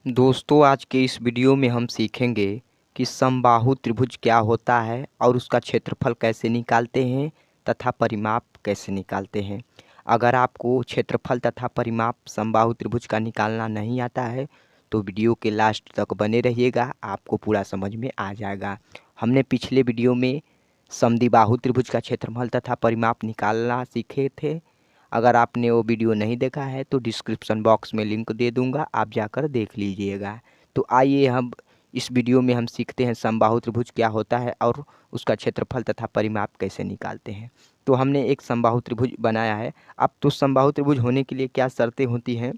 दोस्तों, आज के इस वीडियो में हम सीखेंगे कि समबाहु त्रिभुज क्या होता है और उसका क्षेत्रफल कैसे निकालते हैं तथा परिमाप कैसे निकालते हैं। अगर आपको क्षेत्रफल तथा परिमाप समबाहु त्रिभुज का निकालना नहीं आता है तो वीडियो के लास्ट तक बने रहिएगा, आपको पूरा समझ में आ जाएगा। हमने पिछले वीडियो में समद्विबाहु त्रिभुज का क्षेत्रफल तथा परिमाप निकालना सीखे थे। अगर आपने वो वीडियो नहीं देखा है तो डिस्क्रिप्शन बॉक्स में लिंक दे दूंगा, आप जाकर देख लीजिएगा। तो आइए हम इस वीडियो में हम सीखते हैं समबाहु त्रिभुज क्या होता है और उसका क्षेत्रफल तथा परिमाप कैसे निकालते हैं। तो हमने एक समबाहु त्रिभुज बनाया है। अब तो समबाहु त्रिभुज होने के लिए क्या शर्तें होती हैं,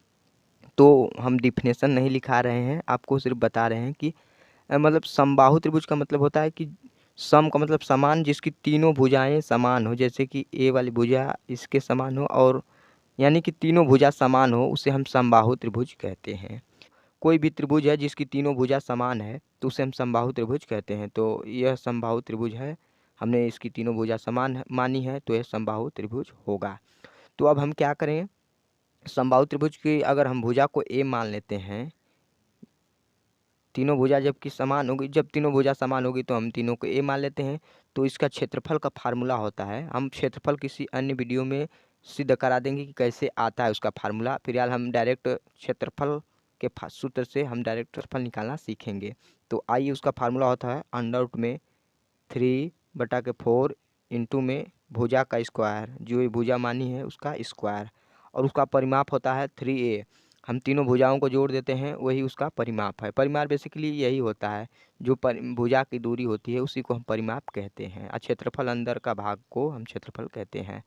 तो हम डिफिनेशन नहीं लिखा रहे हैं, आपको सिर्फ बता रहे हैं कि मतलब समबाहु त्रिभुज का मतलब होता है कि सम का मतलब समान, जिसकी तीनों भुजाएं समान हो। जैसे कि ए वाली भुजा इसके समान हो, और यानी कि तीनों भुजा समान हो, उसे हम समबाहु त्रिभुज कहते हैं। कोई भी त्रिभुज है जिसकी तीनों भुजा समान है तो उसे हम समबाहु त्रिभुज कहते हैं। तो यह समबाहु त्रिभुज है, हमने इसकी तीनों भुजा समान मानी है तो यह समबाहु त्रिभुज होगा। तो अब हम क्या करें, समबाहु त्रिभुज की अगर हम भुजा को ए मान लेते हैं, तीनों भुजा जबकि समान होगी, जब तीनों भुजा समान होगी तो हम तीनों को ए मान लेते हैं। तो इसका क्षेत्रफल का फार्मूला होता है, हम क्षेत्रफल किसी अन्य वीडियो में सिद्ध करा देंगे कि कैसे आता है उसका फार्मूला। फिलहाल हम डायरेक्ट क्षेत्रफल के सूत्र से हम डायरेक्ट क्षेत्रफल निकालना सीखेंगे। तो आइए, उसका फार्मूला होता है अंडर रूट में 3/4 इंटू में भुजा का स्क्वायर, जो ये भुजा मानी है उसका स्क्वायर, और उसका परिमाप होता है 3a। हम तीनों भुजाओं को जोड़ देते हैं, वही उसका परिमाप है। परिमाप बेसिकली यही होता है, जो भुजा की दूरी होती है उसी को हम परिमाप कहते हैं, और क्षेत्रफल अंदर का भाग को हम क्षेत्रफल कहते हैं।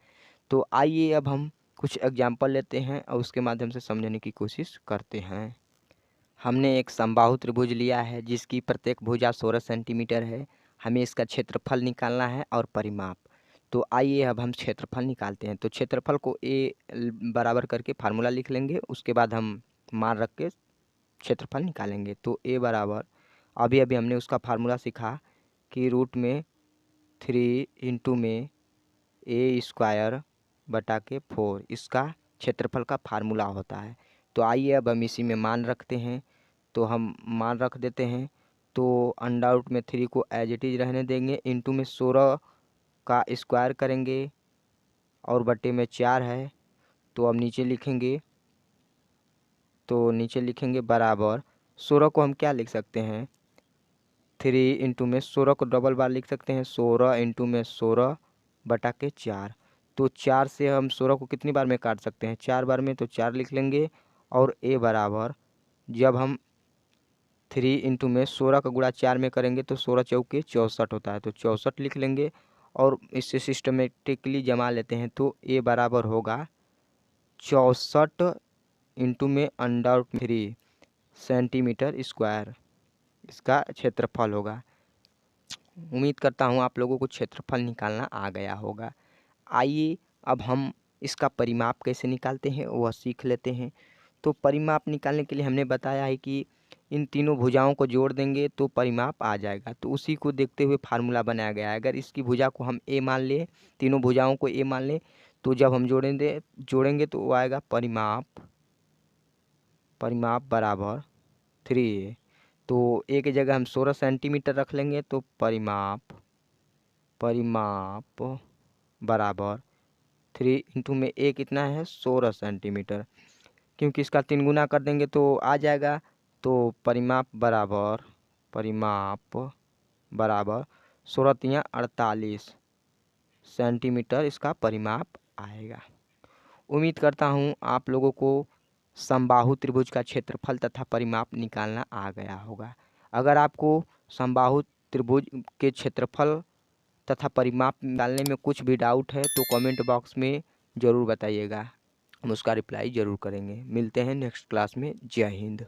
तो आइए अब हम कुछ एग्जाम्पल लेते हैं और उसके माध्यम से समझने की कोशिश करते हैं। हमने एक समबाहु त्रिभुज लिया है जिसकी प्रत्येक भुजा 16 सेंटीमीटर है। हमें इसका क्षेत्रफल निकालना है और परिमाप। तो आइए अब हम क्षेत्रफल निकालते हैं। तो क्षेत्रफल को ए बराबर करके फार्मूला लिख लेंगे, उसके बाद हम मान रख के क्षेत्रफल निकालेंगे। तो ए बराबर, अभी अभी हमने उसका फार्मूला सीखा कि रूट में 3 इंटू में ए स्क्वायर बटा के 4 इसका क्षेत्रफल का फार्मूला होता है। तो आइए अब हम इसी में मान रखते हैं। तो हम मान रख देते हैं। तो अंडर रूट में 3 को एज इट इज रहने देंगे, इंटू में 16 का स्क्वायर करेंगे और बटे में 4 है। तो अब नीचे लिखेंगे, तो नीचे लिखेंगे बराबर 16 को हम क्या लिख सकते हैं, 3 इंटू में 16 को डबल बार लिख सकते हैं, 16 इंटू में 16 बटा के 4। तो 4 से हम 16 को कितनी बार में काट सकते हैं, 4 बार में, तो 4 लिख लेंगे। और ए बराबर, जब हम 3 इंटू में 16 का गुणा 4 में करेंगे तो 16 चौके 64 होता है, तो 64 लिख लेंगे। और इससे सिस्टमेटिकली जमा लेते हैं तो ए बराबर होगा 64 इंटू में अंडर 3 सेंटीमीटर स्क्वायर, इसका क्षेत्रफल होगा। उम्मीद करता हूँ आप लोगों को क्षेत्रफल निकालना आ गया होगा। आइए अब हम इसका परिमाप कैसे निकालते हैं वह सीख लेते हैं। तो परिमाप निकालने के लिए हमने बताया है कि इन तीनों भुजाओं को जोड़ देंगे तो परिमाप आ जाएगा। तो उसी को देखते हुए फार्मूला बनाया गया है। अगर इसकी भुजा को हम ए मान लें, तीनों भुजाओं को ए मान लें, तो जब हम जोड़ेंगे तो वो आएगा परिमाप बराबर 3a। तो ए की जगह हम 16 सेंटीमीटर रख लेंगे, तो परिमाप बराबर 3 इंटू में ए कितना है 16 सेंटीमीटर, क्योंकि इसका 3 गुना कर देंगे तो आ जाएगा। तो परिमाप बराबर 16 तियाँ 48 सेंटीमीटर इसका परिमाप आएगा। उम्मीद करता हूँ आप लोगों को समबाहु त्रिभुज का क्षेत्रफल तथा परिमाप निकालना आ गया होगा। अगर आपको समबाहु त्रिभुज के क्षेत्रफल तथा परिमाप निकालने में कुछ भी डाउट है तो कमेंट बॉक्स में ज़रूर बताइएगा, हम उसका रिप्लाई ज़रूर करेंगे। मिलते हैं नेक्स्ट क्लास में। जय हिंद।